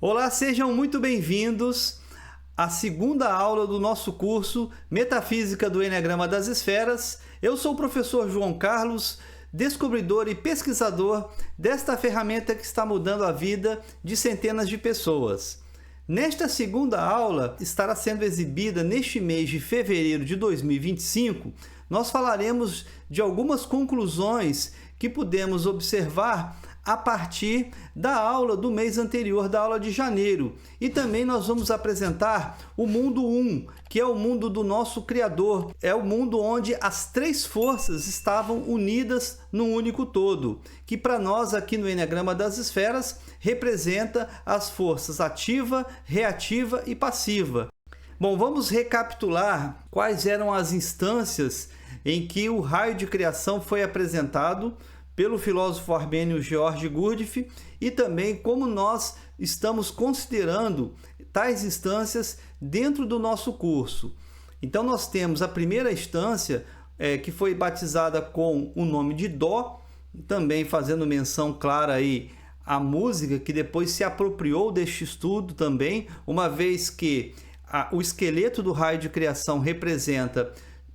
Olá, sejam muito bem-vindos à segunda aula do nosso curso Metafísica do Eneagrama das Esferas. Eu sou o professor João Carlos, descobridor e pesquisador desta ferramenta que está mudando a vida de centenas de pessoas. Nesta segunda aula, estará sendo exibida neste mês de fevereiro de 2025, nós falaremos de algumas conclusões que pudemos observar a partir da aula do mês anterior, da aula de janeiro. E também nós vamos apresentar o mundo 1, que é o mundo do nosso Criador. É o mundo onde as três forças estavam unidas num único todo, que para nós aqui no Eneagrama das Esferas representa as forças ativa, reativa e passiva. Bom, vamos recapitular quais eram as instâncias em que o raio de criação foi apresentado pelo filósofo armênio George Gurdjieff e também como nós estamos considerando tais instâncias dentro do nosso curso. Então nós temos a primeira instância que foi batizada com o nome de Dó, também fazendo menção clara aí à música que depois se apropriou deste estudo também, uma vez que o esqueleto do raio de criação representa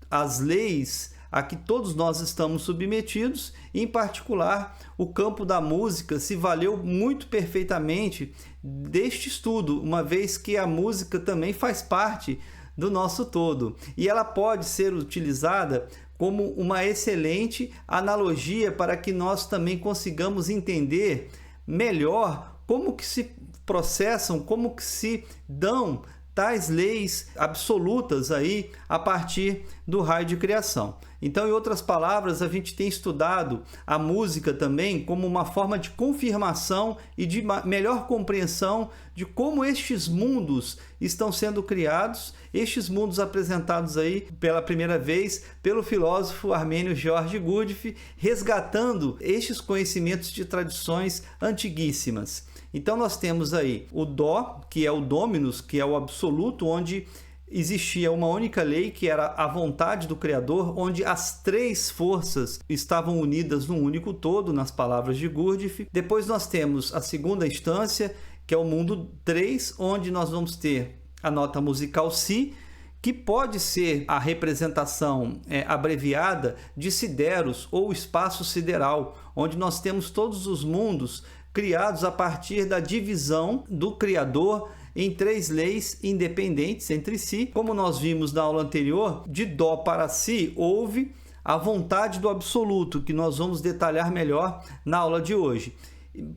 as leis a que todos nós estamos submetidos, e em particular o campo da música se valeu muito perfeitamente deste estudo, uma vez que a música também faz parte do nosso todo e ela pode ser utilizada como uma excelente analogia para que nós também consigamos entender melhor como que se processam, como que se dão tais leis absolutas aí a partir do raio de criação. Então, em outras palavras, a gente tem estudado a música também como uma forma de confirmação e de melhor compreensão de como estes mundos estão sendo criados, estes mundos apresentados aí pela primeira vez pelo filósofo armênio George Gurdjieff, resgatando estes conhecimentos de tradições antiguíssimas. Então nós temos aí o Dó, que é o Dominus, que é o absoluto, onde existia uma única lei, que era a vontade do Criador, onde as três forças estavam unidas num único todo, nas palavras de Gurdjieff. Depois nós temos a segunda instância, que é o mundo 3, onde nós vamos ter a nota musical Si, que pode ser a representação abreviada de Sideros, ou espaço sideral, onde nós temos todos os mundos criados a partir da divisão do Criador em três leis independentes entre si. Como nós vimos na aula anterior, de Dó para Si houve a vontade do absoluto, que nós vamos detalhar melhor na aula de hoje.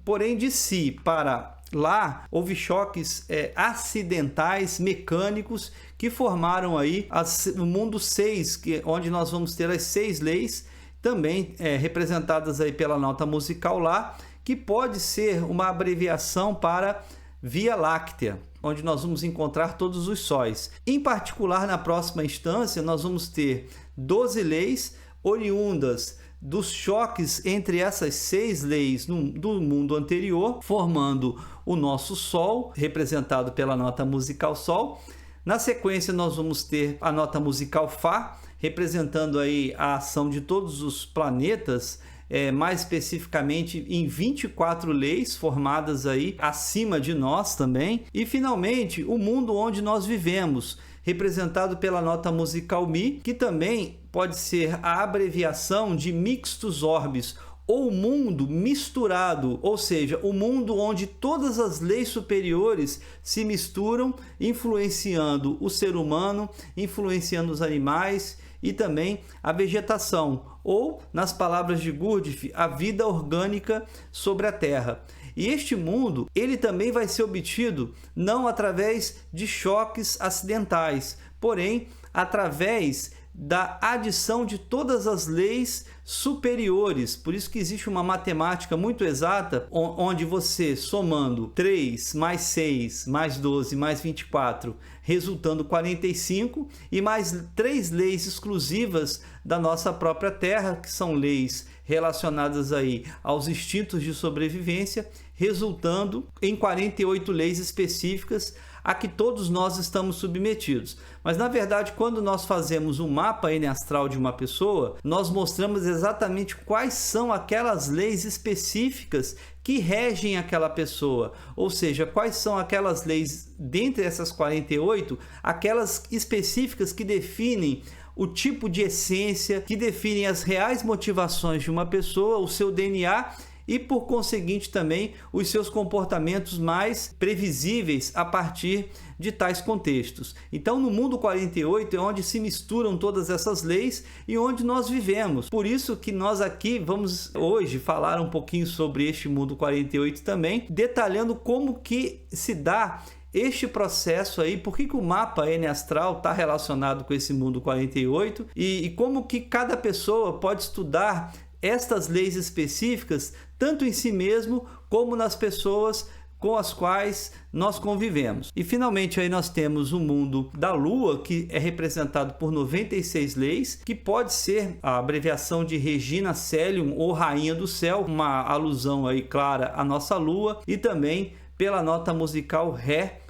Porém, de Si para Lá, houve choques acidentais, mecânicos, que formaram aí o mundo 6, onde nós vamos ter as 6 leis, também representadas aí pela nota musical Lá, que pode ser uma abreviação para Via Láctea, onde nós vamos encontrar todos os sóis. Em particular, na próxima instância, nós vamos ter 12 leis oriundas dos choques entre essas 6 leis do mundo anterior, formando o nosso Sol, representado pela nota musical Sol. Na sequência, nós vamos ter a nota musical Fá, representando aí a ação de todos os planetas, mais especificamente em 24 leis formadas aí acima de nós também. E finalmente o mundo onde nós vivemos, representado pela nota musical Mi, que também pode ser a abreviação de Mixtus Orbis, ou mundo misturado, ou seja, o mundo onde todas as leis superiores se misturam, influenciando o ser humano, influenciando os animais e também a vegetação, ou, nas palavras de Gurdjieff, a vida orgânica sobre a Terra. E este mundo, ele também vai ser obtido não através de choques acidentais, porém através da adição de todas as leis superiores. Por isso que existe uma matemática muito exata, onde você, somando 3 mais 6 mais 12 mais 24, resultando 45, e mais 3 leis exclusivas da nossa própria Terra, que são leis relacionadas aí aos instintos de sobrevivência, resultando em 48 leis específicas a que todos nós estamos submetidos. Mas na verdade, quando nós fazemos um mapa astral de uma pessoa, nós mostramos exatamente quais são aquelas leis específicas que regem aquela pessoa, ou seja, quais são aquelas leis dentre essas 48, aquelas específicas que definem o tipo de essência, que definem as reais motivações de uma pessoa, o seu DNA e, por conseguinte, também os seus comportamentos mais previsíveis a partir de tais contextos. Então, no mundo 48 é onde se misturam todas essas leis e onde nós vivemos. Por isso que nós aqui vamos hoje falar um pouquinho sobre este mundo 48 também, detalhando como que se dá este processo aí, por que o mapa astral está relacionado com esse mundo 48 e como que cada pessoa pode estudar estas leis específicas, tanto em si mesmo como nas pessoas com as quais nós convivemos. E finalmente aí nós temos o mundo da Lua, que é representado por 96 leis, que pode ser a abreviação de Regina Coelium ou Rainha do Céu, uma alusão aí clara à nossa Lua, e também pela nota musical Ré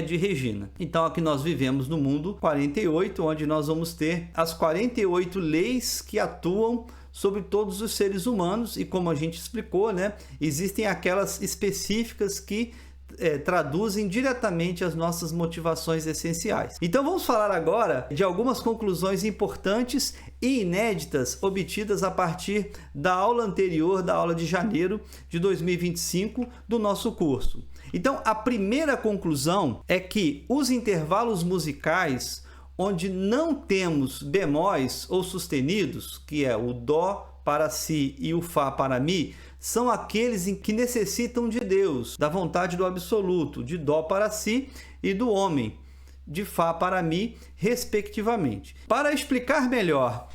de Regina. Então aqui nós vivemos no mundo 48, onde nós vamos ter as 48 leis que atuam sobre todos os seres humanos e, como a gente explicou, né, existem aquelas específicas que traduzem diretamente as nossas motivações essenciais. Então vamos falar agora de algumas conclusões importantes e inéditas obtidas a partir da aula anterior, da aula de janeiro de 2025 do nosso curso. Então a primeira conclusão é que os intervalos musicais onde não temos bemóis ou sustenidos, que é o Dó para Si e o Fá para Mi, são aqueles em que necessitam de Deus, da vontade do absoluto, de Dó para Si e do homem, de Fá para Mi, respectivamente. Para explicar melhor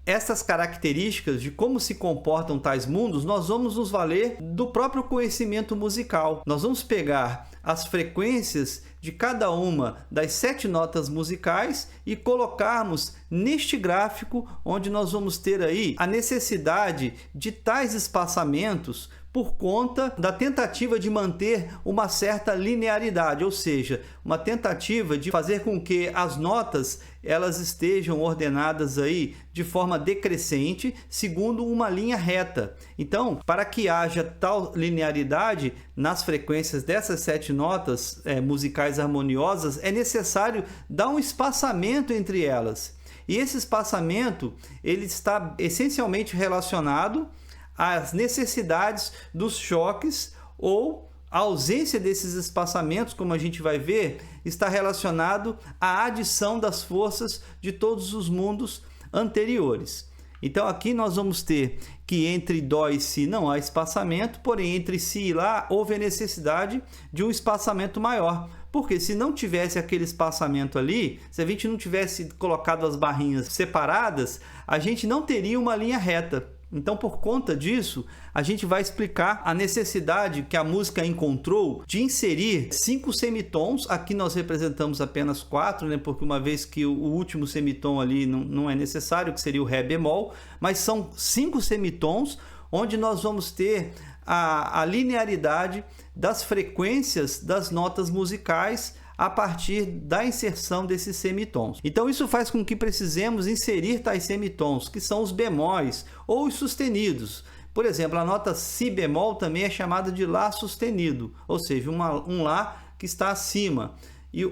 essas características de como se comportam tais mundos, nós vamos nos valer do próprio conhecimento musical. Nós vamos pegar as frequências de cada uma das 7 notas musicais e colocarmos neste gráfico, onde nós vamos ter aí a necessidade de tais espaçamentos por conta da tentativa de manter uma certa linearidade, ou seja, uma tentativa de fazer com que as notas elas estejam ordenadas aí de forma decrescente, segundo uma linha reta. Então, para que haja tal linearidade nas frequências dessas 7 notas musicais harmoniosas, é necessário dar um espaçamento entre elas. E esse espaçamento ele está essencialmente relacionado às necessidades dos choques, ou a ausência desses espaçamentos, como a gente vai ver, está relacionado à adição das forças de todos os mundos anteriores. Então aqui nós vamos ter que entre Dó e Si não há espaçamento, porém entre Si e Lá houve a necessidade de um espaçamento maior. Porque se não tivesse aquele espaçamento ali, se a gente não tivesse colocado as barrinhas separadas, a gente não teria uma linha reta. Então, por conta disso, a gente vai explicar a necessidade que a música encontrou de inserir 5 semitons. Aqui nós representamos apenas 4, né? Porque uma vez que o último semitom ali não é necessário, que seria o Ré bemol, mas são 5 semitons, onde nós vamos ter a linearidade das frequências das notas musicais a partir da inserção desses semitons. Então isso faz com que precisemos inserir tais semitons, que são os bemóis ou os sustenidos. Por exemplo, a nota Si bemol também é chamada de Lá sustenido, ou seja, um Lá que está acima,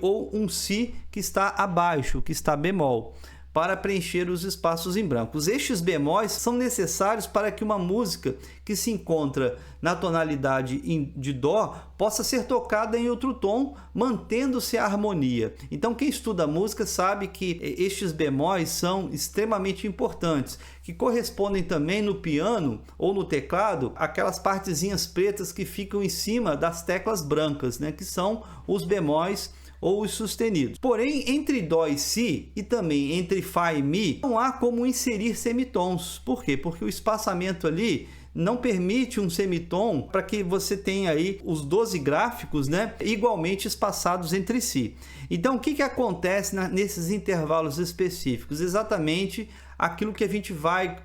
ou um Si que está abaixo, que está bemol, para preencher os espaços em brancos. Estes bemóis são necessários para que uma música que se encontra na tonalidade de Dó possa ser tocada em outro tom, mantendo-se a harmonia. Então quem estuda música sabe que estes bemóis são extremamente importantes, que correspondem também no piano ou no teclado aquelas partezinhas pretas que ficam em cima das teclas brancas, né, que são os bemóis ou os sustenidos. Porém, entre Dó e Si e também entre Fá e Mi, não há como inserir semitons. Por quê? Porque o espaçamento ali não permite um semitom para que você tenha aí os 12 gráficos, né, igualmente espaçados entre si. Então, o que acontece nesses intervalos específicos? Exatamente aquilo que a gente vai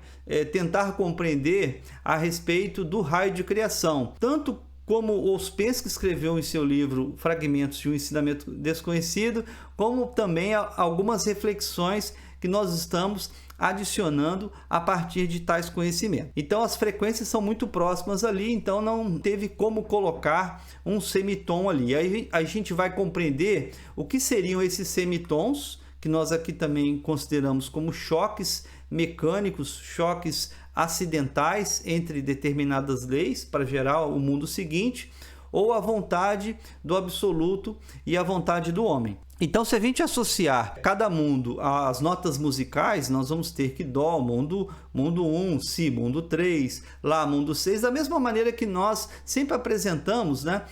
tentar compreender a respeito do raio de criação, tanto como Ouspensky escreveu em seu livro Fragmentos de um Ensinamento Desconhecido, como também algumas reflexões que nós estamos adicionando a partir de tais conhecimentos. Então as frequências são muito próximas ali, então não teve como colocar um semitom ali. Aí a gente vai compreender o que seriam esses semitons, que nós aqui também consideramos como choques mecânicos, choques acidentais entre determinadas leis para gerar o mundo seguinte, ou a vontade do absoluto e a vontade do homem. Então, se a gente associar cada mundo às notas musicais, nós vamos ter que Dó, mundo 1, Si, mundo 3, Lá, mundo 6, da mesma maneira que nós sempre apresentamos, né?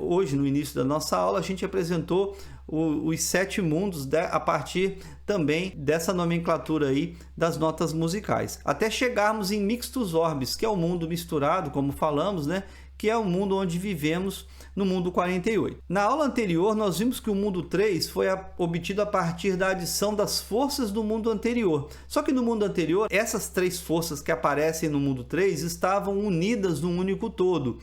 Hoje, no início da nossa aula, a gente apresentou os 7 mundos a partir também dessa nomenclatura aí das notas musicais. Até chegarmos em Mixtus Orbis, que é o mundo misturado, como falamos, né? Que é o mundo onde vivemos no mundo 48. Na aula anterior, nós vimos que o mundo 3 foi obtido a partir da adição das forças do mundo anterior. Só que no mundo anterior, essas 3 forças que aparecem no mundo 3 estavam unidas num único todo,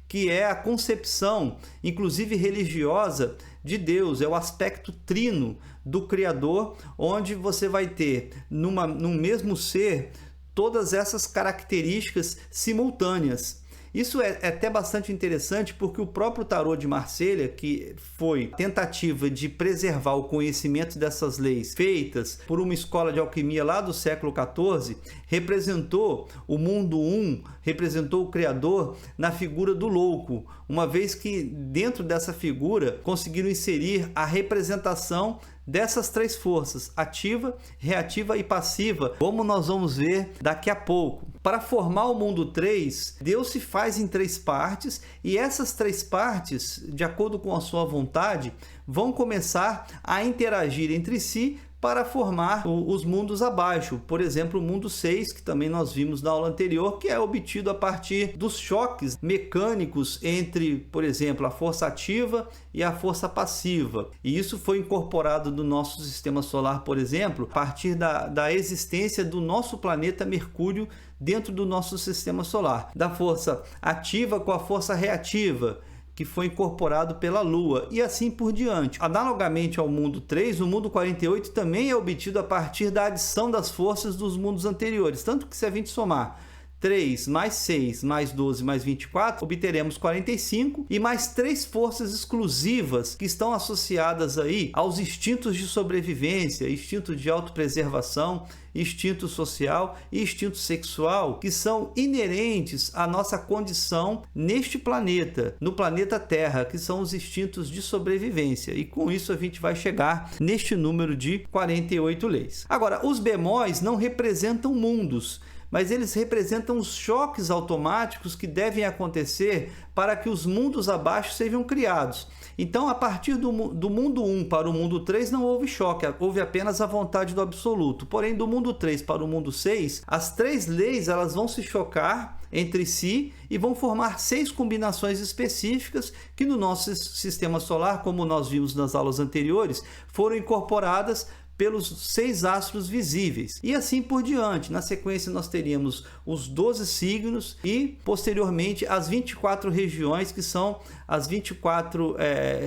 que é a concepção, inclusive religiosa, de Deus. É o aspecto trino do Criador, onde você vai ter num mesmo ser todas essas características simultâneas. Isso é até bastante interessante porque o próprio Tarot de Marselha, que foi tentativa de preservar o conhecimento dessas leis feitas por uma escola de alquimia lá do século XIV, representou o mundo 1, representou o Criador na figura do louco, uma vez que dentro dessa figura conseguiram inserir a representação dessas 3 forças, ativa, reativa e passiva, como nós vamos ver daqui a pouco. Para formar o mundo 3, Deus se faz em 3 partes, e essas 3 partes, de acordo com a sua vontade, vão começar a interagir entre si para formar os mundos abaixo. Por exemplo, o mundo 6, que também nós vimos na aula anterior, que é obtido a partir dos choques mecânicos entre, por exemplo, a força ativa e a força passiva. E isso foi incorporado no nosso sistema solar, por exemplo, a partir da existência do nosso planeta Mercúrio dentro do nosso sistema solar, da força ativa com a força reativa, que foi incorporado pela Lua, e assim por diante. Analogamente ao mundo 3, o mundo 48 também é obtido a partir da adição das forças dos mundos anteriores, tanto que se a gente somar 3 mais 6 mais 12 mais 24, obteremos 45, e mais 3 forças exclusivas que estão associadas aí aos instintos de sobrevivência, instinto de autopreservação, instinto social e instinto sexual, que são inerentes à nossa condição neste planeta, no planeta Terra, que são os instintos de sobrevivência. E com isso a gente vai chegar neste número de 48 leis. Agora, os bemóis não representam mundos, mas eles representam os choques automáticos que devem acontecer para que os mundos abaixo sejam criados. Então, a partir do mundo 1 para o mundo 3 não houve choque, houve apenas a vontade do absoluto. Porém, do mundo 3 para o mundo 6, as 3 leis elas vão se chocar entre si e vão formar 6 combinações específicas que no nosso sistema solar, como nós vimos nas aulas anteriores, foram incorporadas pelos 6 astros visíveis, e assim por diante. Na sequência nós teríamos os 12 signos e posteriormente as 24 regiões, que são as 24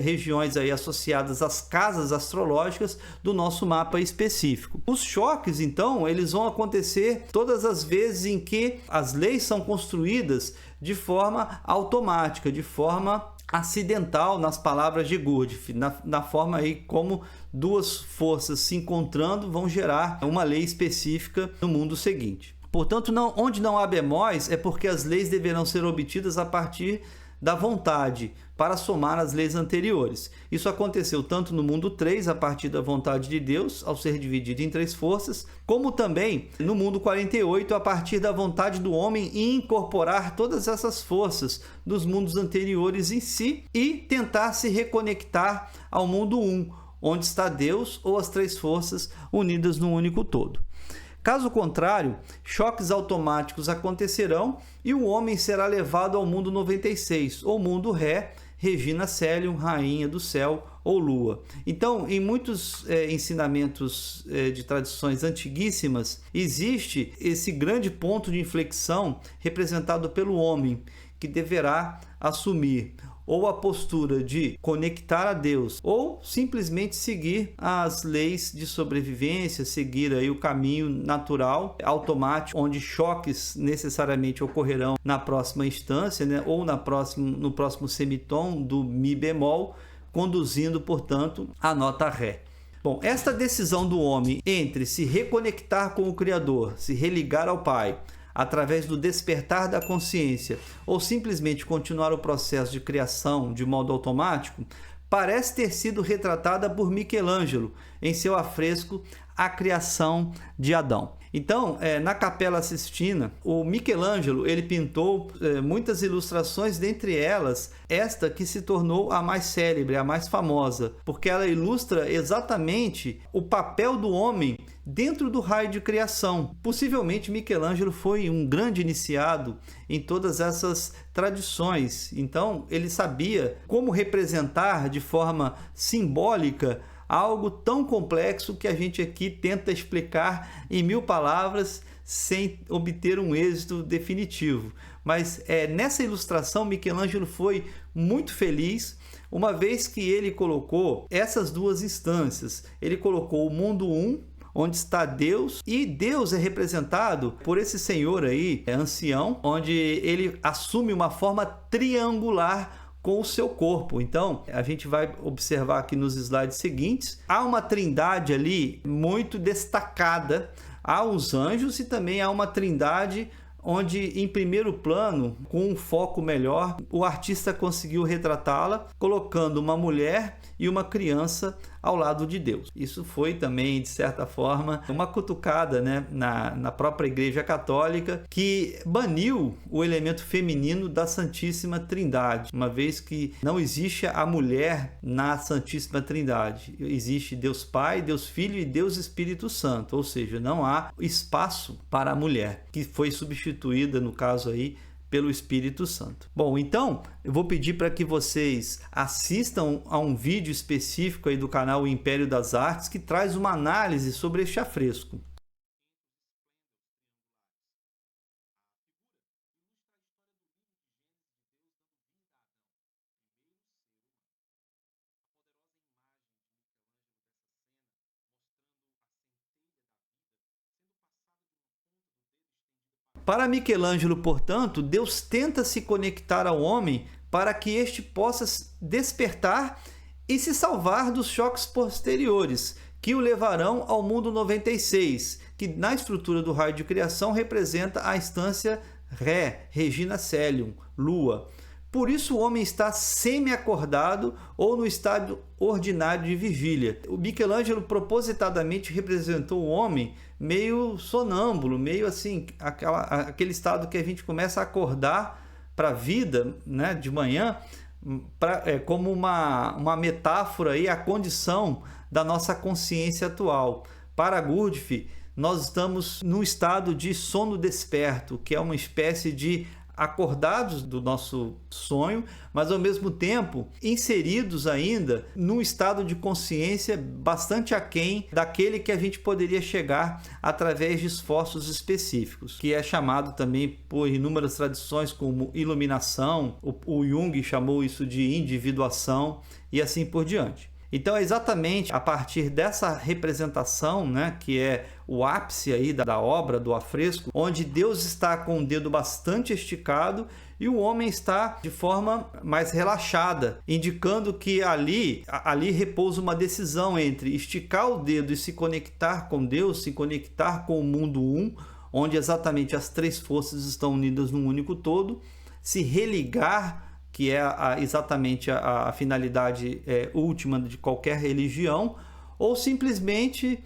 regiões aí associadas às casas astrológicas do nosso mapa específico. Os choques, então, eles vão acontecer todas as vezes em que as leis são construídas de forma automática, de forma acidental, nas palavras de Gurdjieff, na forma aí como 2 forças se encontrando vão gerar uma lei específica no mundo seguinte. Portanto, onde não há bemóis é porque as leis deverão ser obtidas a partir da vontade para somar as leis anteriores. Isso aconteceu tanto no mundo 3, a partir da vontade de Deus, ao ser dividido em 3 forças, como também no mundo 48, a partir da vontade do homem e incorporar todas essas forças dos mundos anteriores em si e tentar se reconectar ao mundo 1, onde está Deus ou as 3 forças unidas num único todo. Caso contrário, choques automáticos acontecerão e o homem será levado ao mundo 96, ou mundo Ré, Regina Coelium, Rainha do Céu ou Lua. Então, em muitos ensinamentos de tradições antiguíssimas, existe esse grande ponto de inflexão representado pelo homem, que deverá assumir ou a postura de conectar a Deus, ou simplesmente seguir as leis de sobrevivência, seguir aí o caminho natural, automático, onde choques necessariamente ocorrerão na próxima instância, né? Ou no próximo semitom do Mi bemol, conduzindo, portanto, a nota Ré. Bom, esta decisão do homem entre se reconectar com o Criador, se religar ao Pai, através do despertar da consciência, ou simplesmente continuar o processo de criação de modo automático, parece ter sido retratada por Michelangelo em seu afresco A Criação de Adão. Então, na Capela Sistina, o Michelangelo ele pintou muitas ilustrações, dentre elas esta que se tornou a mais célebre, a mais famosa, porque ela ilustra exatamente o papel do homem dentro do raio de criação. Possivelmente Michelangelo foi um grande iniciado em todas essas tradições, então ele sabia como representar de forma simbólica algo tão complexo que a gente aqui tenta explicar em 1000 palavras sem obter um êxito definitivo. Mas nessa ilustração Michelangelo foi muito feliz, uma vez que ele colocou essas duas instâncias. Ele colocou o mundo 1, onde está Deus, e Deus é representado por esse senhor aí, ancião, onde ele assume uma forma triangular com o seu corpo. Então, a gente vai observar aqui nos slides seguintes, há uma trindade ali muito destacada, há os anjos e também há uma trindade onde, em primeiro plano, com um foco melhor, o artista conseguiu retratá-la, colocando uma mulher e uma criança ao lado de Deus. Isso foi também, de certa forma, uma cutucada, né, na própria Igreja Católica, que baniu o elemento feminino da Santíssima Trindade, uma vez que não existe a mulher na Santíssima Trindade. Existe Deus Pai, Deus Filho e Deus Espírito Santo, ou seja, não há espaço para a mulher, que foi substituída, no caso aí, pelo Espírito Santo. Bom, então eu vou pedir para que vocês assistam a um vídeo específico aí do canal Império das Artes, que traz uma análise sobre este afresco. Para Michelangelo, portanto, Deus tenta se conectar ao homem para que este possa despertar e se salvar dos choques posteriores, que o levarão ao mundo 96, que na estrutura do raio de criação representa a instância Ré, Regina Coelium, Lua. Por isso o homem está semi-acordado ou no estado ordinário de vigília. O Michelangelo propositadamente representou o homem meio sonâmbulo, meio assim, aquele estado que a gente começa a acordar para a vida, né, de manhã, como uma metáfora aí, a condição da nossa consciência atual. Para Gurdjieff, nós estamos num estado de sono desperto, que é uma espécie de acordados do nosso sonho, mas ao mesmo tempo inseridos ainda num estado de consciência bastante aquém daquele que a gente poderia chegar através de esforços específicos, que é chamado também por inúmeras tradições como iluminação, o Jung chamou isso de individuação e assim por diante. Então é exatamente a partir dessa representação, né, que é o ápice aí da obra, do afresco, onde Deus está com o dedo bastante esticado e o homem está de forma mais relaxada, indicando que ali repousa uma decisão entre esticar o dedo e se conectar com Deus, se conectar com o mundo um, onde exatamente as três forças estão unidas num único todo, se religar, que é exatamente a finalidade última de qualquer religião, ou simplesmente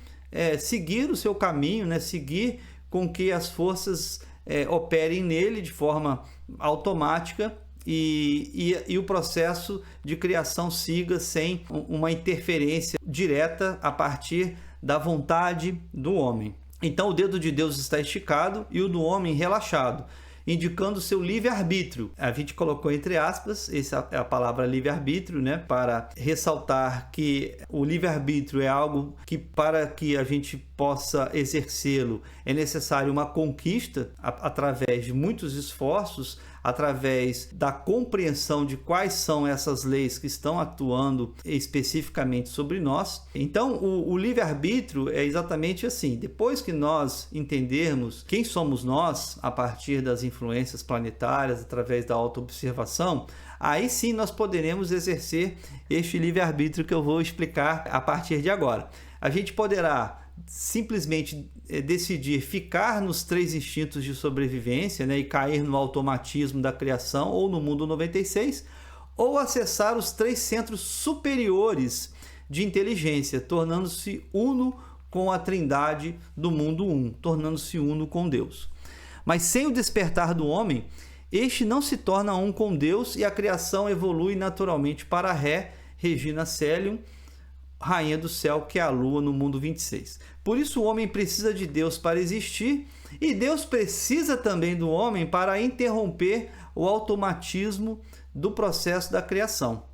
seguir o seu caminho, né? Seguir com que as forças operem nele de forma automática e o processo de criação siga sem uma interferência direta a partir da vontade do homem. Então o dedo de Deus está esticado e o do homem relaxado, indicando seu livre-arbítrio. A gente colocou entre aspas, essa é a palavra livre-arbítrio, né, para ressaltar que o livre-arbítrio é algo que, para que a gente possa exercê-lo, é necessário uma conquista através de muitos esforços, através da compreensão de quais são essas leis que estão atuando especificamente sobre nós. Então, o livre-arbítrio é exatamente assim. Depois que nós entendermos quem somos nós, a partir das influências planetárias, através da autoobservação, aí sim nós poderemos exercer este livre-arbítrio que eu vou explicar a partir de agora. A gente poderá simplesmente decidir ficar nos 3 instintos de sobrevivência, né, e cair no automatismo da criação ou no mundo 96, ou acessar os 3 centros superiores de inteligência, tornando-se uno com a trindade do mundo 1, tornando-se uno com Deus. Mas sem o despertar do homem, este não se torna um com Deus e a criação evolui naturalmente para Ré, Regina Coeli, rainha do céu, que é a lua no mundo 26. Por isso o homem precisa de Deus para existir e Deus precisa também do homem para interromper o automatismo do processo da criação.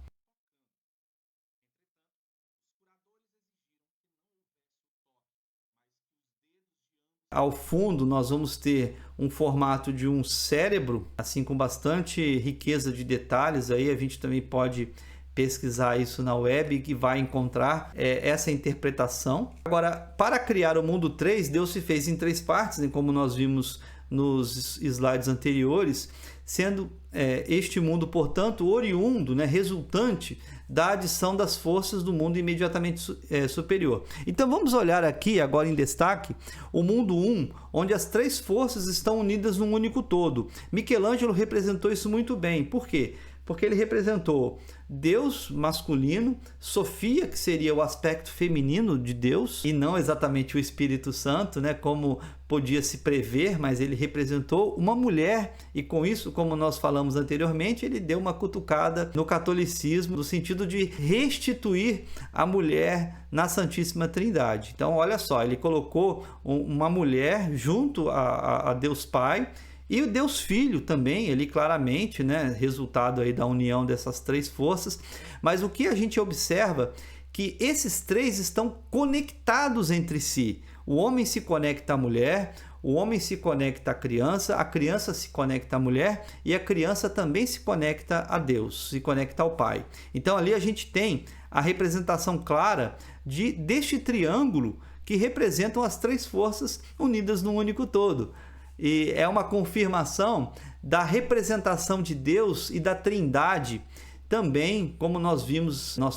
Ao fundo, nós vamos ter um formato de um cérebro, assim, com bastante riqueza de detalhes. Aí a gente também pode pesquisar isso na web, que vai encontrar essa interpretação. Agora, para criar o mundo 3, Deus se fez em 3 partes, né, como nós vimos nos slides anteriores, sendo este mundo, portanto, oriundo, né, resultante da adição das forças do mundo imediatamente superior. Então vamos olhar aqui, agora em destaque, o mundo 1, onde as 3 forças estão unidas num único todo. Michelangelo representou isso muito bem. Por quê? Porque ele representou Deus masculino, Sofia, que seria o aspecto feminino de Deus, e não exatamente o Espírito Santo, né, como podia se prever, mas ele representou uma mulher, e com isso, como nós falamos anteriormente, ele deu uma cutucada no catolicismo, no sentido de restituir a mulher na Santíssima Trindade. Então, olha só, ele colocou uma mulher junto a Deus Pai, e o Deus Filho também, ele claramente, né, resultado aí da união dessas 3 forças. Mas o que a gente observa que esses 3 estão conectados entre si. O homem se conecta à mulher, o homem se conecta à criança, a criança se conecta à mulher e a criança também se conecta a Deus, se conecta ao Pai. Então ali a gente tem a representação clara deste triângulo que representam as 3 forças unidas num único todo. E é uma confirmação da representação de Deus e da Trindade, também, como nós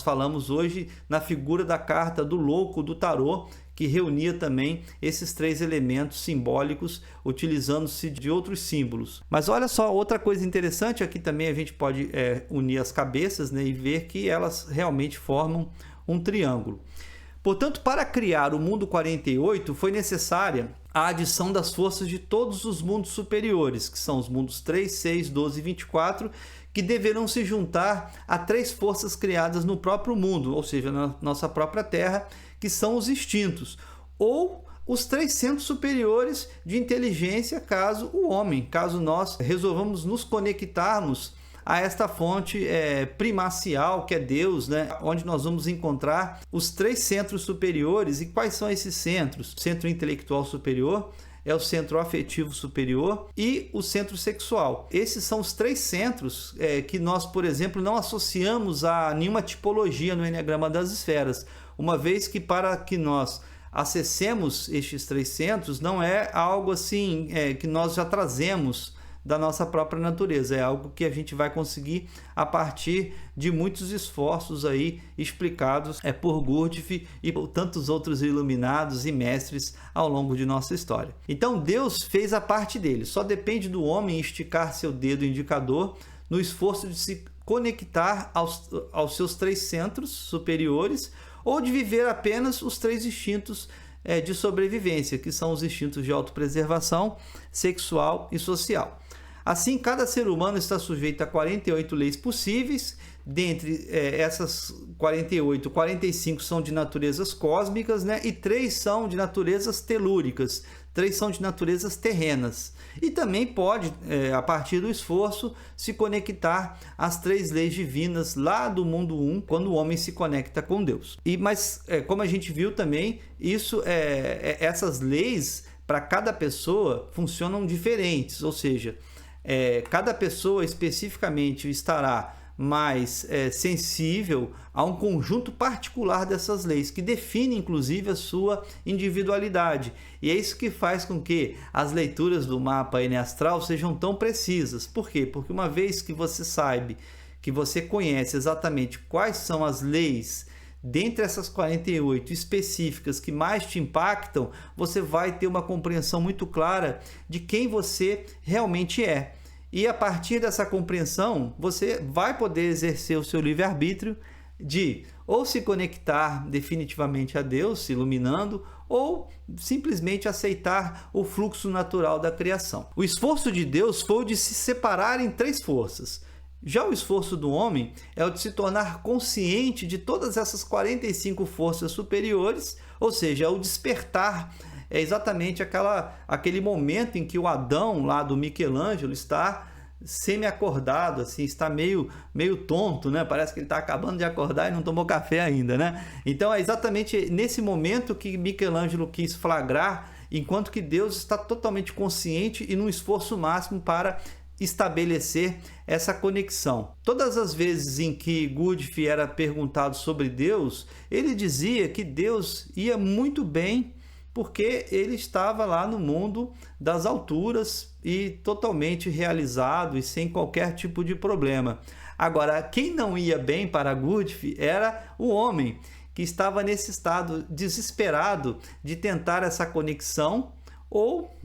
falamos hoje, na figura da carta do louco do tarô, que reunia também esses 3 elementos simbólicos, utilizando-se de outros símbolos. Mas olha só, outra coisa interessante, aqui também a gente pode unir as cabeças, né, e ver que elas realmente formam um triângulo. Portanto, para criar o mundo 48, foi necessária a adição das forças de todos os mundos superiores, que são os mundos 3, 6, 12 e 24, que deverão se juntar a 3 forças criadas no próprio mundo, ou seja, na nossa própria Terra, que são os instintos, ou os 3 centros superiores de inteligência, caso nós resolvamos nos conectarmos a esta fonte primacial, que é Deus, né? Onde nós vamos encontrar os 3 centros superiores. E quais são esses centros? O centro intelectual superior é o centro afetivo superior e o centro sexual. Esses são os 3 centros que nós, por exemplo, não associamos a nenhuma tipologia no Eneagrama das Esferas, uma vez que para que nós acessemos estes 3 centros, não é algo assim que nós já trazemos da nossa própria natureza, é algo que a gente vai conseguir a partir de muitos esforços aí explicados por Gurdjieff e por tantos outros iluminados e mestres ao longo de nossa história. Então Deus fez a parte dele, só depende do homem esticar seu dedo indicador no esforço de se conectar aos seus 3 centros superiores ou de viver apenas os 3 instintos de sobrevivência, que são os instintos de autopreservação, sexual e social. Assim, cada ser humano está sujeito a 48 leis possíveis. Dentre essas 48, 45 são de naturezas cósmicas, né? E 3 são de naturezas telúricas, 3 são de naturezas terrenas. E também pode, a partir do esforço, se conectar às 3 leis divinas lá do mundo 1, quando o homem se conecta com Deus. Mas, como a gente viu também, essas leis, para cada pessoa, funcionam diferentes, ou seja, cada pessoa especificamente estará mais sensível a um conjunto particular dessas leis, que define inclusive a sua individualidade. E é isso que faz com que as leituras do mapa N astral sejam tão precisas. Por quê? Porque uma vez que você sabe, que você conhece exatamente quais são as leis dentre essas 48 específicas que mais te impactam, você vai ter uma compreensão muito clara de quem você realmente é. E a partir dessa compreensão, você vai poder exercer o seu livre-arbítrio de ou se conectar definitivamente a Deus, se iluminando, ou simplesmente aceitar o fluxo natural da criação. O esforço de Deus foi o de se separar em 3 forças. Já o esforço do homem é o de se tornar consciente de todas essas 45 forças superiores, ou seja, é o despertar. É exatamente aquele momento em que o Adão, lá do Michelangelo, está semi-acordado, assim, está meio tonto, né? Parece que ele está acabando de acordar e não tomou café ainda, né? Então é exatamente nesse momento que Michelangelo quis flagrar, enquanto que Deus está totalmente consciente e num esforço máximo para estabelecer essa conexão. Todas as vezes em que Gurdjieff era perguntado sobre Deus, ele dizia que Deus ia muito bem porque ele estava lá no mundo das alturas e totalmente realizado e sem qualquer tipo de problema. Agora, quem não ia bem para Gurdjieff era o homem, que estava nesse estado desesperado de tentar essa conexão ou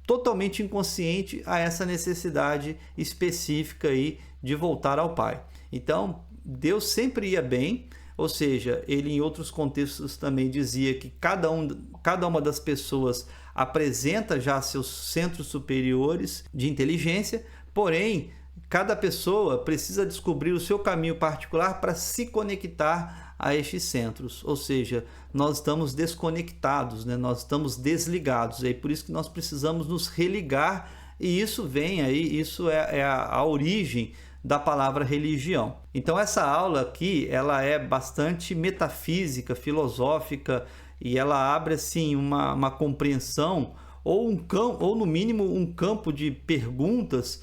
totalmente inconsciente a essa necessidade específica aí de voltar ao Pai. Então, Deus sempre ia bem, ou seja, ele em outros contextos também dizia que cada uma das pessoas apresenta já seus centros superiores de inteligência, porém, cada pessoa precisa descobrir o seu caminho particular para se conectar a estes centros, ou seja, nós estamos desconectados, né? Nós estamos desligados, é por isso que nós precisamos nos religar, e isso vem aí, isso é a origem da palavra religião. Então essa aula aqui, ela é bastante metafísica, filosófica, e ela abre assim uma compreensão ou no mínimo um campo de perguntas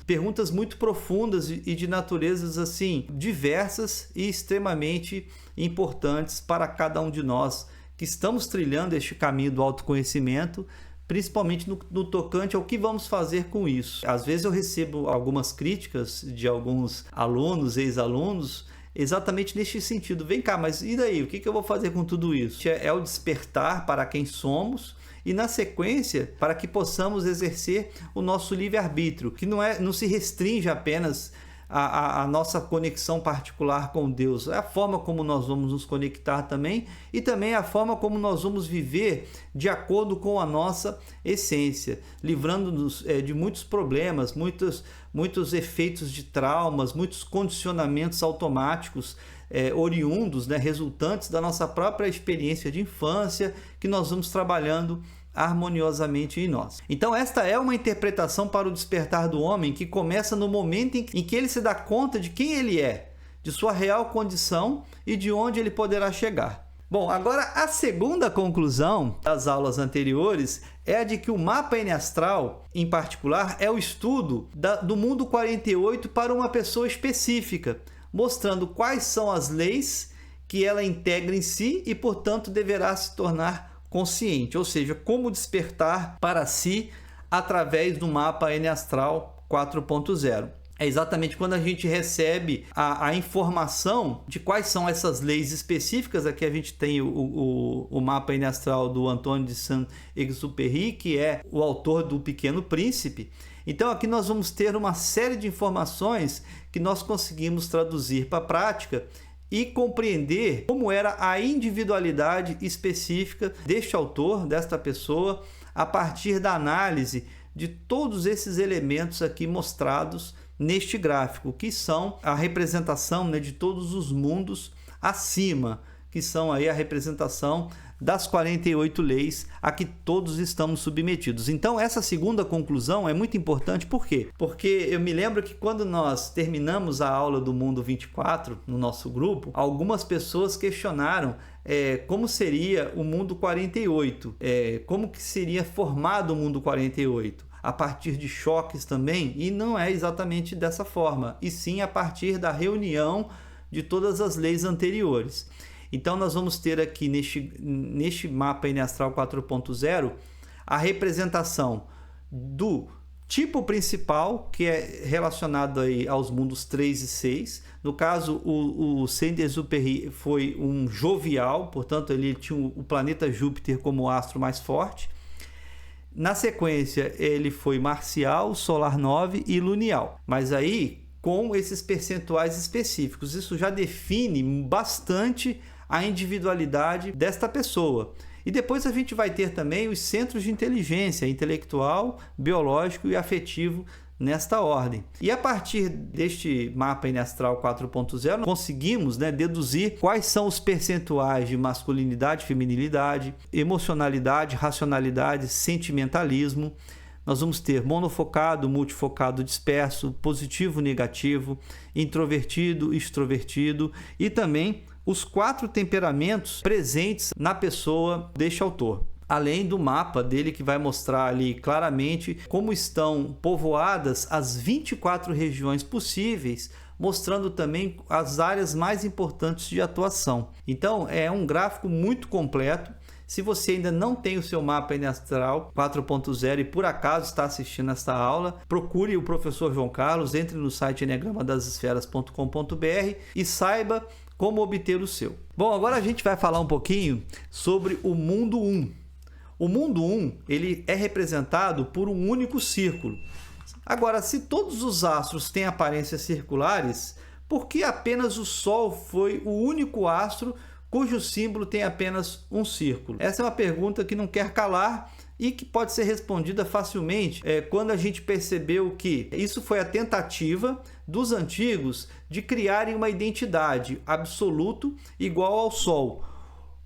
muito profundas e de naturezas assim diversas e extremamente importantes para cada um de nós que estamos trilhando este caminho do autoconhecimento, principalmente no tocante ao que vamos fazer com isso. Às vezes eu recebo algumas críticas de alguns alunos, ex-alunos, exatamente neste sentido. Vem cá, mas e daí? O que eu vou fazer com tudo isso? É o despertar para quem somos e, na sequência, para que possamos exercer o nosso livre-arbítrio, que não se restringe apenas a nossa conexão particular com Deus, é a forma como nós vamos nos conectar também e também a forma como nós vamos viver de acordo com a nossa essência, livrando-nos de muitos problemas, muitos efeitos de traumas, muitos condicionamentos automáticos oriundos, né, resultantes da nossa própria experiência de infância, que nós vamos trabalhando harmoniosamente em nós. Então esta é uma interpretação para o despertar do homem que começa no momento em que ele se dá conta de quem ele é, de sua real condição e de onde ele poderá chegar. Bom, agora a segunda conclusão das aulas anteriores é a de que o mapa N astral, em particular, é o estudo do mundo 48 para uma pessoa específica, mostrando quais são as leis que ela integra em si e, portanto, deverá se tornar consciente, ou seja, como despertar para si através do mapa N astral 4.0. É exatamente quando a gente recebe a informação de quais são essas leis específicas. Aqui a gente tem o mapa N astral do Antoine de Saint-Exupéry, que é o autor do Pequeno Príncipe. Então aqui nós vamos ter uma série de informações que nós conseguimos traduzir para a prática e compreender como era a individualidade específica deste autor, desta pessoa, a partir da análise de todos esses elementos aqui mostrados neste gráfico, que são a representação, né, de todos os mundos acima, que são aí a representação das 48 leis a que todos estamos submetidos. Então essa segunda conclusão é muito importante. Por quê? Porque eu me lembro que quando nós terminamos a aula do Mundo 24 no nosso grupo, algumas pessoas questionaram como seria o Mundo 48, como que seria formado o Mundo 48. a partir de choques também, e não é exatamente dessa forma, e sim a partir da reunião de todas as leis anteriores. Então nós vamos ter aqui neste mapa NE Astral 4.0 a representação do tipo principal, que é relacionado aí aos mundos 3 e 6. No caso, o Saint-Exupéry foi um jovial, portanto ele tinha o planeta Júpiter como astro mais forte. Na sequência, ele foi marcial, solar 9 e lunial. Mas aí, com esses percentuais específicos, isso já define bastante a individualidade desta pessoa. E depois a gente vai ter também os centros de inteligência intelectual, biológico e afetivo nesta ordem. E a partir deste mapa NE Astral 4.0, conseguimos deduzir quais são os percentuais de masculinidade, feminilidade, emocionalidade, racionalidade, sentimentalismo. Nós vamos ter monofocado, multifocado, disperso, positivo, negativo, introvertido, extrovertido e também os 4 temperamentos presentes na pessoa deste autor. Além do mapa dele que vai mostrar ali claramente como estão povoadas as 24 regiões possíveis, mostrando também as áreas mais importantes de atuação. Então é um gráfico muito completo. Se você ainda não tem o seu mapa NE Astral 4.0 e por acaso está assistindo esta aula, procure o professor João Carlos, entre no site enegramadasesferas.com.br e saiba como obter o seu. Bom, agora a gente vai falar um pouquinho sobre o mundo 1. O mundo 1 ele é representado por um único círculo. Agora, se todos os astros têm aparências circulares, por que apenas o Sol foi o único astro cujo símbolo tem apenas um círculo? Essa é uma pergunta que não quer calar e que pode ser respondida facilmente quando a gente percebeu que isso foi a tentativa dos antigos de criarem uma identidade absoluta igual ao Sol.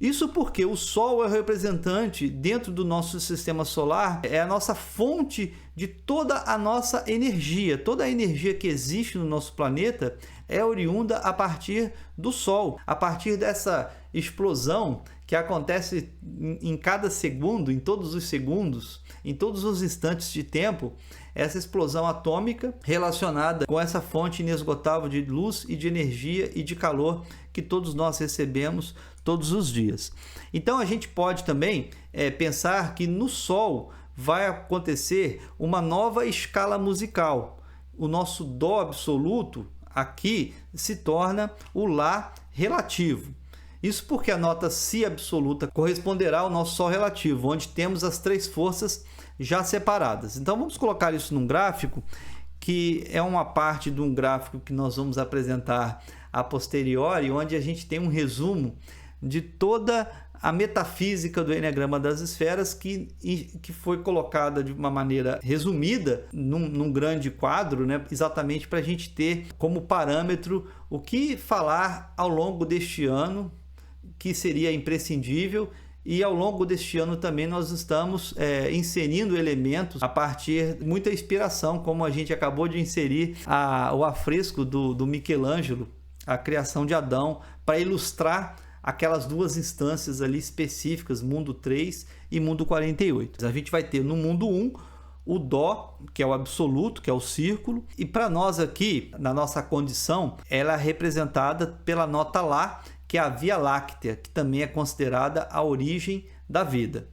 Isso porque o Sol é o representante dentro do nosso sistema solar, é a nossa fonte de toda a nossa energia. Toda a energia que existe no nosso planeta é oriunda a partir do Sol, a partir dessa explosão que acontece em cada segundo, em todos os segundos, em todos os instantes de tempo, essa explosão atômica relacionada com essa fonte inesgotável de luz e de energia e de calor que todos nós recebemos todos os dias. Então a gente pode também pensar que no Sol vai acontecer uma nova escala musical. O nosso Dó absoluto aqui se torna o Lá relativo. Isso porque a nota Si absoluta corresponderá ao nosso Sol relativo, onde temos as 3 forças já separadas. Então vamos colocar isso num gráfico, que é uma parte de um gráfico que nós vamos apresentar a posteriori, onde a gente tem um resumo de toda a metafísica do Eneagrama das Esferas que foi colocada de uma maneira resumida num grande quadro, exatamente para a gente ter como parâmetro o que falar ao longo deste ano, que seria imprescindível. E ao longo deste ano também nós estamos inserindo elementos a partir de muita inspiração, como a gente acabou de inserir o afresco do Michelangelo, a criação de Adão, para ilustrar aquelas 2 instâncias ali específicas, mundo 3 e mundo 48. A gente vai ter no mundo 1 o Dó, que é o absoluto, que é o círculo, e para nós aqui, na nossa condição, ela é representada pela nota Lá, que é a Via Láctea, que também é considerada a origem da vida.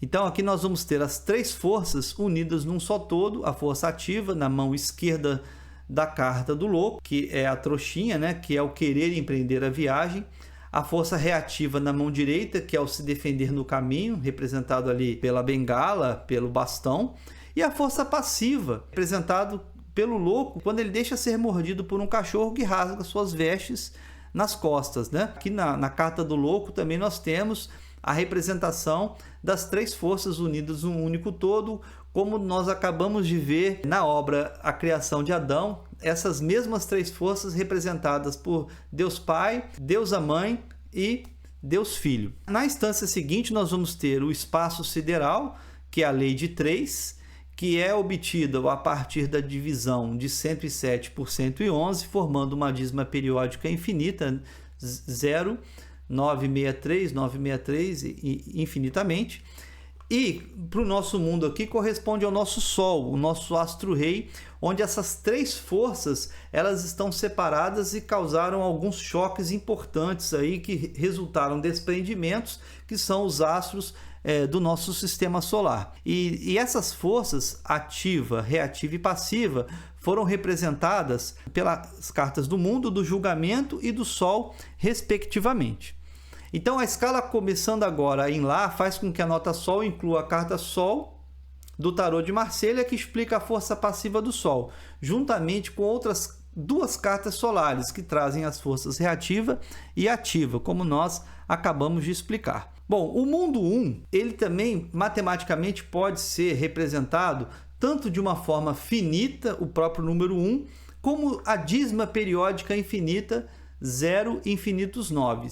Então aqui nós vamos ter as 3 forças unidas num só todo, a força ativa na mão esquerda da carta do louco, que é a trouxinha, que é o querer empreender a viagem, a força reativa na mão direita, que é o se defender no caminho, representado ali pela bengala, pelo bastão, e a força passiva, representado pelo louco, quando ele deixa ser mordido por um cachorro que rasga suas vestes nas costas. Aqui na carta do louco também nós temos a representação das 3 forças unidas num único todo, como nós acabamos de ver na obra A Criação de Adão, essas mesmas 3 forças representadas por Deus Pai, Deus a Mãe e Deus Filho. Na instância seguinte nós vamos ter o espaço sideral, que é a lei de 3, que é obtida a partir da divisão de 107 por 111, formando uma dízima periódica infinita, 0, 963, 963 e infinitamente. E para o nosso mundo aqui corresponde ao nosso Sol, o nosso astro-rei, onde essas três forças elas estão separadas e causaram alguns choques importantes aí que resultaram desprendimentos, que são os astros do nosso sistema solar. E essas forças, ativa, reativa e passiva, foram representadas pelas cartas do mundo, do julgamento e do Sol, respectivamente. Então a escala começando agora em Lá faz com que a nota Sol inclua a carta Sol do tarô de Marselha, que explica a força passiva do Sol, juntamente com outras duas cartas solares que trazem as forças reativa e ativa, como nós acabamos de explicar. Bom, o mundo 1, ele também matematicamente pode ser representado tanto de uma forma finita, o próprio número 1, como a dízima periódica infinita 0 infinitos 9.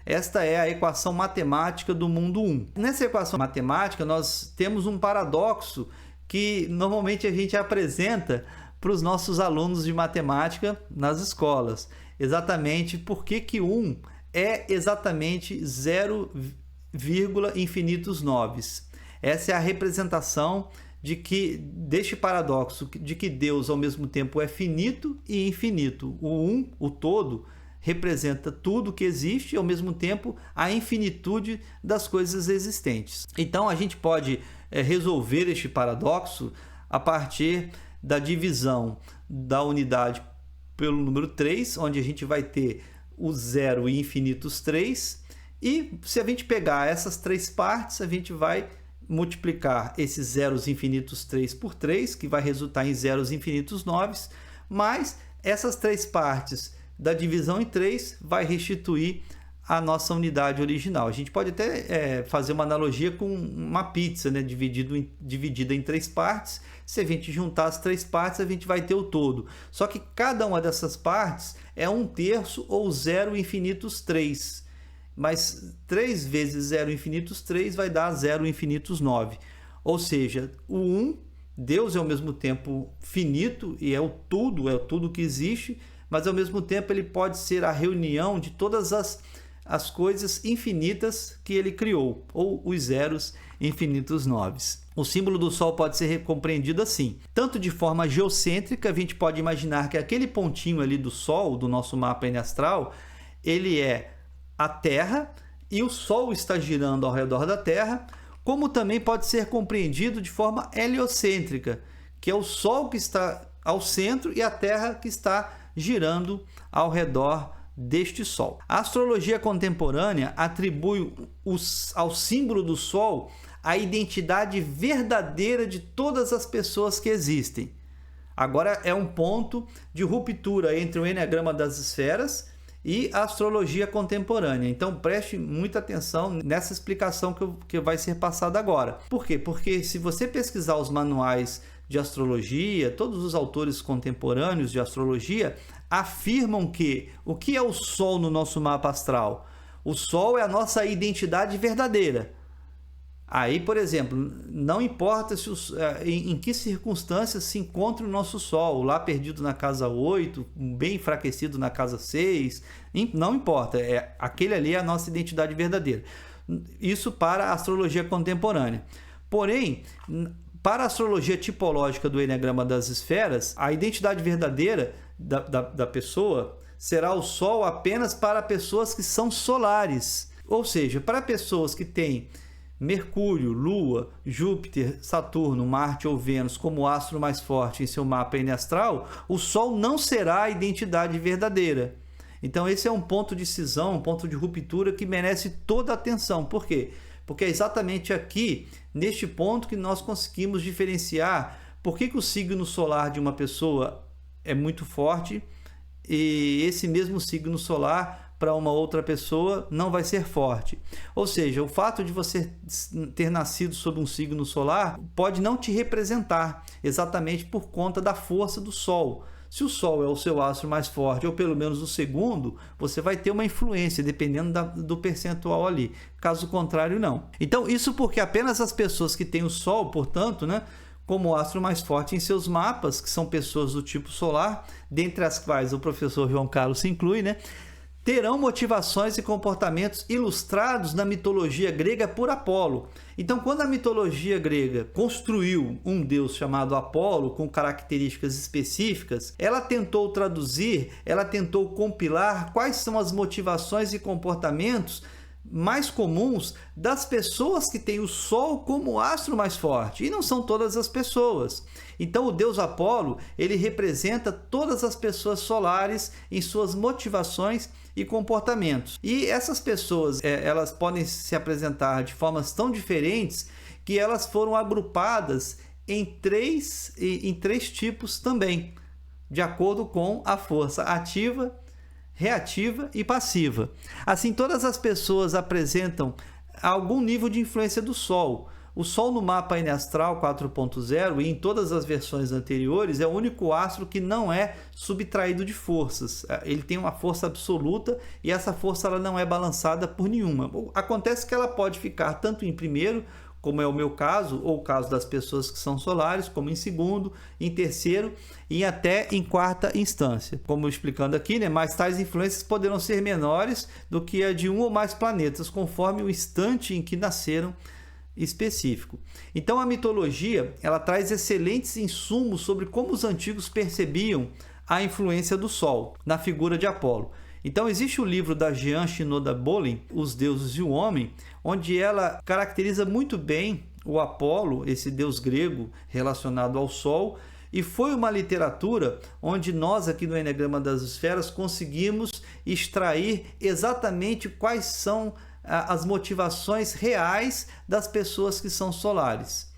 Esta é a equação matemática do mundo 1. Nessa equação matemática, nós temos um paradoxo que normalmente a gente apresenta para os nossos alunos de matemática nas escolas. Exatamente porque que 1 é exatamente 0, infinitos 9. Essa é a representação deste paradoxo de que Deus ao mesmo tempo é finito e infinito. O 1, o todo, representa tudo que existe e ao mesmo tempo a infinitude das coisas existentes. Então a gente pode resolver este paradoxo a partir da divisão da unidade pelo número 3, onde a gente vai ter o 0 e infinitos 3, e se a gente pegar essas três partes, a gente vai multiplicar esses zeros infinitos 3 por 3, que vai resultar em zeros infinitos 9, mais essas três partes da divisão em 3 vai restituir a nossa unidade original. A gente pode até fazer uma analogia com uma pizza, né? Dividida em 3 partes. Se a gente juntar as 3 partes, a gente vai ter o todo. Só que cada uma dessas partes é 1/3 ou 0 infinitos 3. Mas 3 vezes 0 infinitos 3 vai dar 0 infinitos 9. Ou seja, o 1, Deus é ao mesmo tempo finito e é o tudo que existe, mas ao mesmo tempo ele pode ser a reunião de todas as coisas infinitas que ele criou, ou os zeros infinitos 9. O símbolo do Sol pode ser compreendido assim. Tanto de forma geocêntrica, a gente pode imaginar que aquele pontinho ali do Sol, do nosso mapa astral, ele é a Terra e o Sol está girando ao redor da Terra, como também pode ser compreendido de forma heliocêntrica, que é o Sol que está ao centro e a Terra que está girando ao redor deste Sol. A astrologia contemporânea atribui ao símbolo do Sol a identidade verdadeira de todas as pessoas que existem. Agora é um ponto de ruptura entre o Eneagrama das Esferas e a astrologia contemporânea. Então preste muita atenção nessa explicação que vai ser passada agora. Por quê? Porque se você pesquisar os manuais de astrologia, todos os autores contemporâneos de astrologia afirmam que o que é o Sol no nosso mapa astral? O Sol é a nossa identidade verdadeira. Aí, por exemplo, não importa em que circunstâncias se encontra o nosso Sol, lá perdido na casa 8, bem enfraquecido na casa 6, não importa, aquele ali é a nossa identidade verdadeira. Isso para a astrologia contemporânea. Porém, para a astrologia tipológica do Eneagrama das Esferas, a identidade verdadeira da pessoa será o Sol apenas para pessoas que são solares. Ou seja, para pessoas que têm Mercúrio, Lua, Júpiter, Saturno, Marte ou Vênus como astro mais forte em seu mapa astral, o Sol não será a identidade verdadeira. Então esse é um ponto de cisão, um ponto de ruptura que merece toda a atenção. Por quê? Porque é exatamente aqui, neste ponto, que nós conseguimos diferenciar por que o signo solar de uma pessoa é muito forte e esse mesmo signo solar para uma outra pessoa não vai ser forte. Ou seja, o fato de você ter nascido sob um signo solar pode não te representar exatamente por conta da força do Sol. Se o Sol é o seu astro mais forte, ou pelo menos o segundo, você vai ter uma influência, dependendo do percentual ali. Caso contrário, não. Então, isso porque apenas as pessoas que têm o Sol, portanto, como astro mais forte em seus mapas, que são pessoas do tipo solar, dentre as quais o professor João Carlos se inclui, terão motivações e comportamentos ilustrados na mitologia grega por Apolo. Então, quando a mitologia grega construiu um deus chamado Apolo com características específicas, ela tentou traduzir, ela tentou compilar quais são as motivações e comportamentos mais comuns das pessoas que têm o Sol como astro mais forte, e não são todas as pessoas. Então o deus Apolo, ele representa todas as pessoas solares em suas motivações e comportamentos. E essas pessoas, elas podem se apresentar de formas tão diferentes que elas foram agrupadas em três tipos também, de acordo com a força ativa, reativa e passiva. Assim, todas as pessoas apresentam algum nível de influência do Sol. O Sol no mapa N-Astral 4.0 e em todas as versões anteriores é o único astro que não é subtraído de forças. Ele tem uma força absoluta e essa força ela não é balançada por nenhuma. Acontece que ela pode ficar tanto em primeiro, como é o meu caso, ou o caso das pessoas que são solares, como em segundo, em terceiro e até em quarta instância. Como explicando aqui, né, mas tais influências poderão ser menores do que a de um ou mais planetas, conforme o instante em que nasceram específico. Então a mitologia, ela traz excelentes insumos sobre como os antigos percebiam a influência do Sol na figura de Apolo. Então existe o livro da Jean Shinoda Bolen, Os Deuses e o Homem, onde ela caracteriza muito bem o Apolo, esse deus grego relacionado ao Sol, e foi uma literatura onde nós aqui no Eneagrama das Esferas conseguimos extrair exatamente quais são as motivações reais das pessoas que são solares.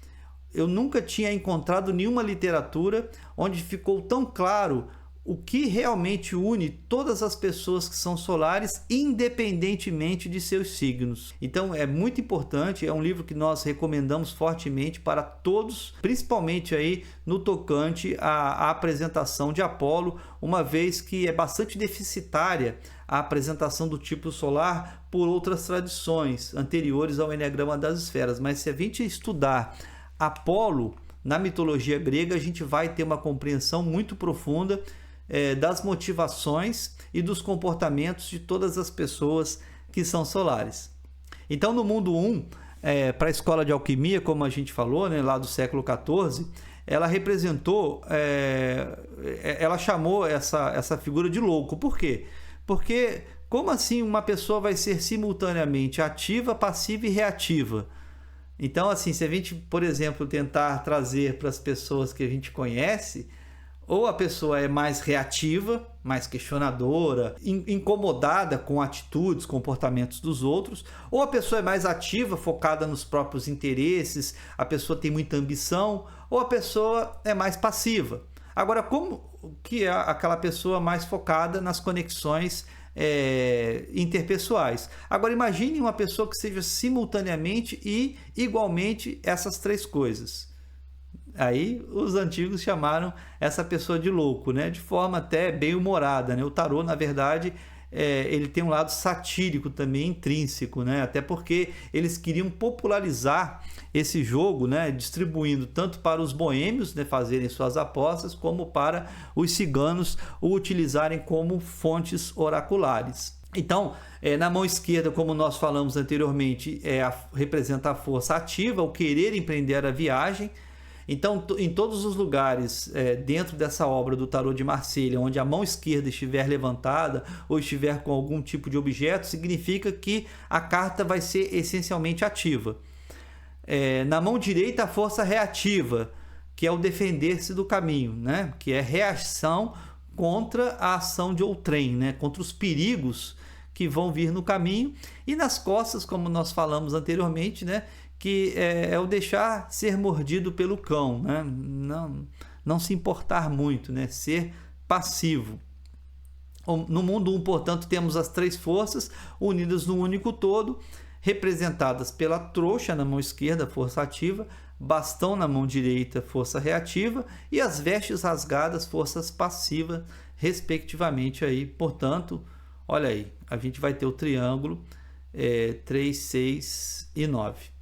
Eu nunca tinha encontrado nenhuma literatura onde ficou tão claro o que realmente une todas as pessoas que são solares, independentemente de seus signos. Então é muito importante, é um livro que nós recomendamos fortemente para todos, principalmente aí no tocante à apresentação de Apolo, uma vez que é bastante deficitária a apresentação do tipo solar por outras tradições anteriores ao Eneagrama das Esferas. Mas se a gente estudar Apolo na mitologia grega, a gente vai ter uma compreensão muito profunda das motivações e dos comportamentos de todas as pessoas que são solares. Então, no mundo 1, para a escola de alquimia, como a gente falou, né, lá do século XIV, ela representou, ela chamou essa figura de louco. Por quê? Porque como assim uma pessoa vai ser simultaneamente ativa, passiva e reativa? Então, assim, se a gente, por exemplo, tentar trazer para as pessoas que a gente conhece, ou a pessoa é mais reativa, mais questionadora, incomodada com atitudes, comportamentos dos outros, ou a pessoa é mais ativa, focada nos próprios interesses, a pessoa tem muita ambição, ou a pessoa é mais passiva. Agora, como que é aquela pessoa mais focada nas conexões interpessoais? Agora, imagine uma pessoa que seja simultaneamente e igualmente essas três coisas. Aí os antigos chamaram essa pessoa de louco, né? De forma até bem humorada, né? O tarô, na verdade, ele tem um lado satírico também intrínseco, né? Até porque eles queriam popularizar esse jogo, né? Distribuindo tanto para os boêmios, né, fazerem suas apostas, como para os ciganos o utilizarem como fontes oraculares. Então, na mão esquerda, como nós falamos anteriormente, representa a força ativa, o querer empreender a viagem. Então, em todos os lugares dentro dessa obra do Tarô de Marselha, onde a mão esquerda estiver levantada ou estiver com algum tipo de objeto, significa que a carta vai ser essencialmente ativa. Na mão direita, a força reativa, que é o defender-se do caminho, né? Que é reação contra a ação de outrem, né? Contra os perigos que vão vir no caminho. E nas costas, como nós falamos anteriormente, né? Que é o deixar ser mordido pelo cão, né? Não se importar muito, né? Ser passivo. No mundo 1, portanto, temos as três forças unidas num único todo, representadas pela trouxa na mão esquerda, força ativa, bastão na mão direita, força reativa, e as vestes rasgadas, forças passivas, respectivamente. Aí, portanto, olha aí, a gente vai ter o triângulo 3, 6 e 9.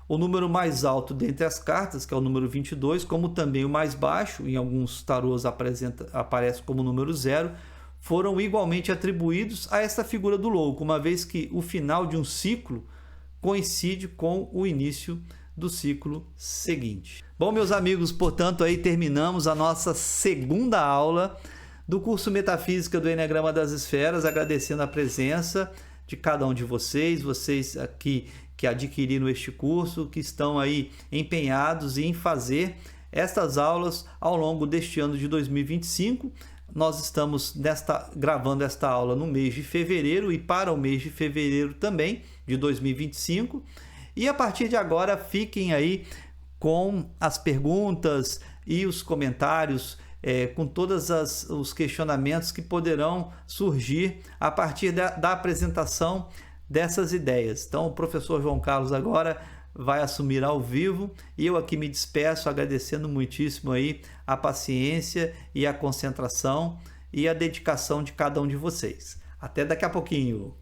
O número mais alto dentre as cartas, que é o número 22, como também o mais baixo, em alguns tarôs aparece como número 0, foram igualmente atribuídos a essa figura do louco, uma vez que o final de um ciclo coincide com o início do ciclo seguinte. Bom, meus amigos, portanto, aí terminamos a nossa segunda aula do curso Metafísica do Eneagrama das Esferas, agradecendo a presença de cada um de vocês aqui que adquiriram este curso, que estão aí empenhados em fazer estas aulas ao longo deste ano de 2025. Nós estamos gravando esta aula no mês de fevereiro e para o mês de fevereiro também de 2025. E a partir de agora, fiquem aí com as perguntas e os comentários, com todos os questionamentos que poderão surgir a partir da apresentação dessas ideias. Então, o professor João Carlos agora vai assumir ao vivo e eu aqui me despeço agradecendo muitíssimo aí a paciência e a concentração e a dedicação de cada um de vocês. Até daqui a pouquinho!